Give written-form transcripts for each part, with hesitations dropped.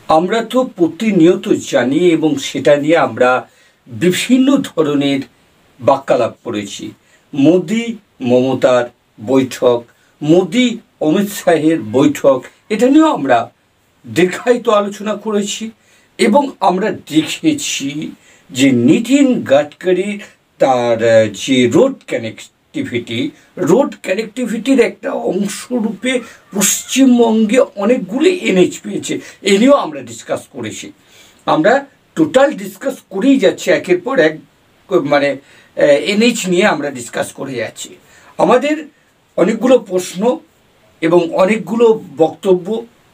আমরা তো প্রতিনিয়ত জানি এবং সেটা নিয়ে আমরা বিভিন্ন ধরনের বাক্যালাপ করেছি। মোদি মমতার বৈঠক, মোদি অমিত শাহের বৈঠক, এটা নিয়েও আমরা দীর্ঘায়িত আলোচনা করেছি এবং আমরা দেখেছি যে নীতিন গাডকারি তার যে রোড কানেক্টিভিটির একটা অংশরূপে পশ্চিমবঙ্গে অনেকগুলি এনএইচ পেয়েছে। এ নিয়েও আমরা ডিসকাস করেছি। আমরা টোটাল ডিসকাস করেই যাচ্ছি, একের পর এক মানে এনএইচ নিয়ে আমরা ডিসকাস করে যাচ্ছি। আমাদের অনেকগুলো প্রশ্ন এবং অনেকগুলো বক্তব্য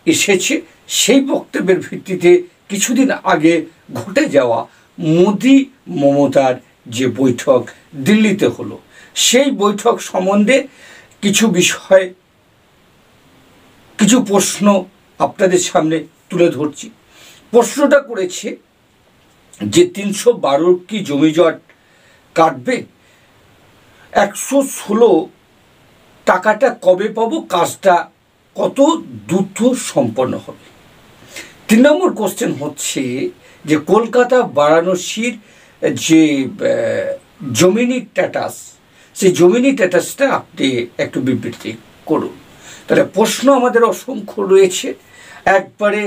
এসেছে। সেই বক্তব্যের ভিত্তিতে কিছুদিন আগে ঘটে যাওয়া মোদি মমতার যে বৈঠক দিল্লিতে হলো, সেই বৈঠক সম্বন্ধে কিছু বিষয়, কিছু প্রশ্ন আপনাদের সামনে তুলে ধরছি। প্রশ্নটা করেছে যে 312 কি জমিজট কাটবে, 116 টাকাটা কবে পাবো, কাজটা কত দ্রুত সম্পন্ন হবে। 3 নম্বর কোশ্চেন হচ্ছে যে কলকাতা বারাণসীর যে জমিনি স্ট্যাটাস, সেই জমিনি স্ট্যাটাসটা আপনি একটু বিবৃতি করুন। তাহলে প্রশ্ন আমাদের অসংখ্য রয়েছে। একবারে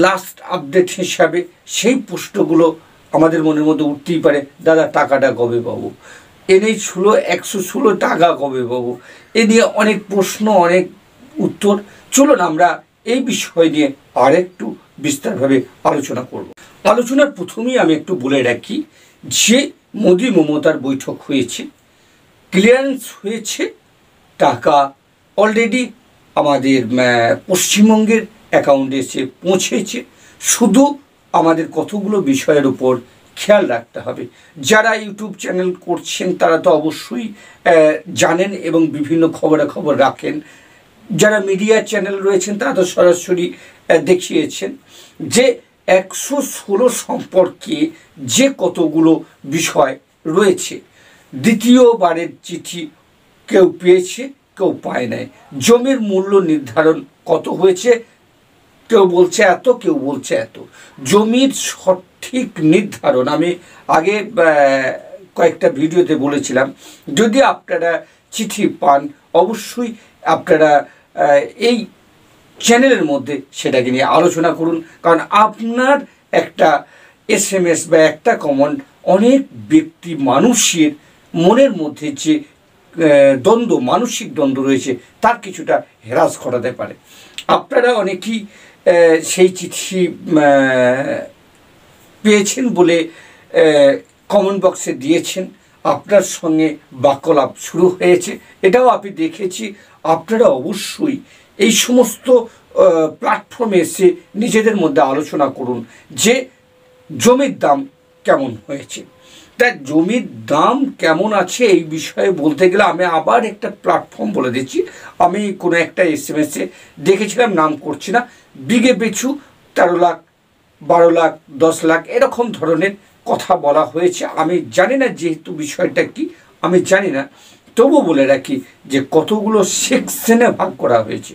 লাস্ট আপডেট হিসাবে সেই প্রশ্নগুলো আমাদের মনের মধ্যে উঠতেই পারে, দাদা টাকাটা কবে পাবো, এনএইচ হলো 116 টাকা কবে পাবো, এ নিয়ে অনেক প্রশ্ন, অনেক উত্তর। চলুন আমরা এই বিষয় নিয়ে আর একটু বিস্তারভাবে আলোচনা করব। আলোচনার প্রথমেই আমি একটু বলে রাখি যে মোদি মমতার বৈঠক হয়েছে, ক্লিয়ারেন্স হয়েছে, টাকা অলরেডি আমাদের পশ্চিমবঙ্গের অ্যাকাউন্টে এসে পৌঁছেছে। শুধু আমাদের কতগুলো বিষয়ের উপর খেয়াল রাখতে হবে। যারা ইউটিউব চ্যানেল করছেন তারা তো অবশ্যই জানেন এবং বিভিন্ন খবরাখবর রাখেন। যারা মিডিয়া চ্যানেল রয়েছেন তারা তো সরাসরি দেখিয়েছেন যে 116 সম্পর্কে যে কতগুলো বিষয় রয়েছে। দ্বিতীয়বারের চিঠি কেউ পেয়েছে, কেউ পায় নাই। জমির মূল্য নির্ধারণ কত হয়েছে, কেউ বলছে এত, কেউ বলছে এত। জমির সঠিক নির্ধারণ আমি আগে কয়েকটা ভিডিওতে বলেছিলাম, যদি আপনারা চিঠি পান অবশ্যই আপনারা এই চ্যানেলের মধ্যে সেটাকে নিয়ে আলোচনা করুন। কারণ আপনার একটা SMS বা একটা কমেন্ট অনেক ব্যক্তি মানুষের মনের মধ্যে যে দ্বন্দ্ব, মানসিক দ্বন্দ্ব রয়েছে তার কিছুটা হ্রাস ঘটাতে পারে। আপনারা অনেকেই সেই চিঠি পেয়েছেন বলে কমেন্ট বক্সে দিয়েছেন, আপনার সঙ্গে বাক্যলাপ শুরু হয়েছে, এটাও আমি দেখেছি। আপনারা অবশ্যই এই সমস্ত প্ল্যাটফর্মে এসে নিজেদের মধ্যে আলোচনা করুন যে জমির দাম কেমন হয়েছে। তাই জমির দাম কেমন আছে এই বিষয়ে বলতে গেলে আমি আবার একটা প্ল্যাটফর্ম বলে দিচ্ছি। আমি কোনো একটা SMS-এ দেখেছিলাম, নাম করছি না, বিঘে পিছু 13 লাখ, 12 লাখ, 10 লাখ এরকম ধরনের কথা বলা হয়েছে। আমি জানি না যেহেতু বিষয়টা কি আমি জানি না, তবু বলে রাখি যে কতগুলো সেকশনে ভাগ করা হয়েছে,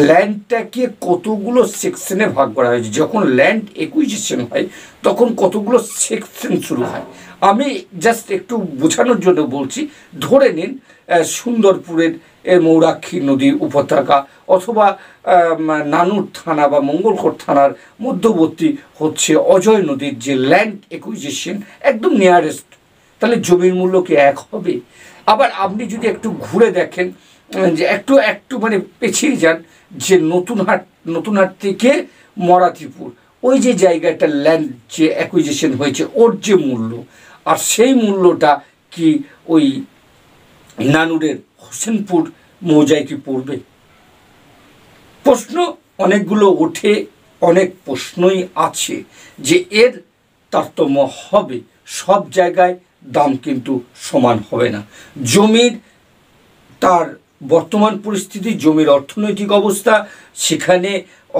ল্যান্ডটাকে কতগুলো সেকশনে ভাগ করা হয়েছে। যখন ল্যান্ড একুইজিশন হয় তখন কতগুলো সেকশন শুরু হয়। আমি জাস্ট একটু বোঝানোর জন্য বলছি, ধরে নিন সুন্দরপুরের মৌরাক্ষী নদীর উপত্যকা অথবা নানুর থানা বা মঙ্গলকোট থানার মধ্যবর্তী হচ্ছে অজয় নদীর যে ল্যান্ড একুইজিশন একদম নিয়ারেস্ট, তাহলে জমির মূল্য কি এক হবে? আবার আপনি যদি একটু ঘুরে দেখেন, যে একটু মানে পেছিয়ে যান, যে নতুনহাট থেকে মরাতিপুর ওই যে জায়গাটা ল্যান্ড যে অ্যাকুইজিশন হয়েছে ওর যে মূল্য, আর সেই মূল্যটা কি ওই নানুরের হোসেনপুর মৌজায় কি পড়বে? প্রশ্ন অনেকগুলো ওঠে, অনেক প্রশ্নই আছে যে এর তারতম্য হবে। সব জায়গায় দাম কিন্তু সমান হবে না। জমির তার বর্তমান পরিস্থিতি, জমির অর্থনৈতিক অবস্থা, সেখানে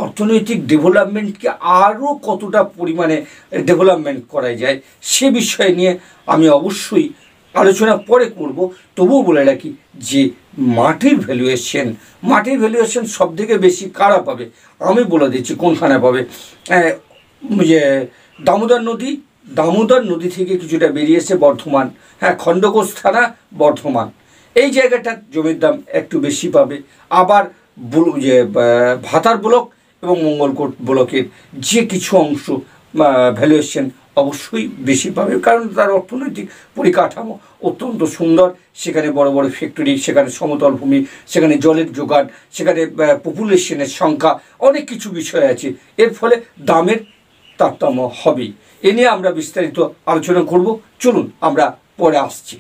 অর্থনৈতিক ডেভেলপমেন্টকে আরও কতটা পরিমাণে ডেভেলপমেন্ট করা যায় সে বিষয় নিয়ে আমি অবশ্যই আলোচনা পরে করব, তবুও বলে রাখি যে মাটির ভ্যালুয়েশন সব থেকে বেশি কারা পাবে আমি বলে দিচ্ছি কোনখানে পাবে। যে দামোদর নদী থেকে কিছুটা বেরিয়েছে বর্ধমান, হ্যাঁ, খণ্ডঘোষ থানা বর্ধমান, এই জায়গাটার জমির দাম একটু বেশি পাবে। আবার যে ভাতার ব্লক এবং মঙ্গলকোট ব্লকের যে কিছু অংশ ভ্যালুয়েশন অবশ্যই বেশি পাবে, কারণ তার অর্থনৈতিক পরিকাঠামো অত্যন্ত সুন্দর। সেখানে বড় বড় ফ্যাক্টরি, সেখানে সমতল ভূমি, সেখানে জলের যোগান, সেখানে পপুলেশনের সংখ্যা, অনেক কিছু বিষয় আছে। এর ফলে দামের তারতম্য হবেই। এ নিয়ে আমরা বিস্তারিত আলোচনা করব, চলুন আমরা পরে আসছি।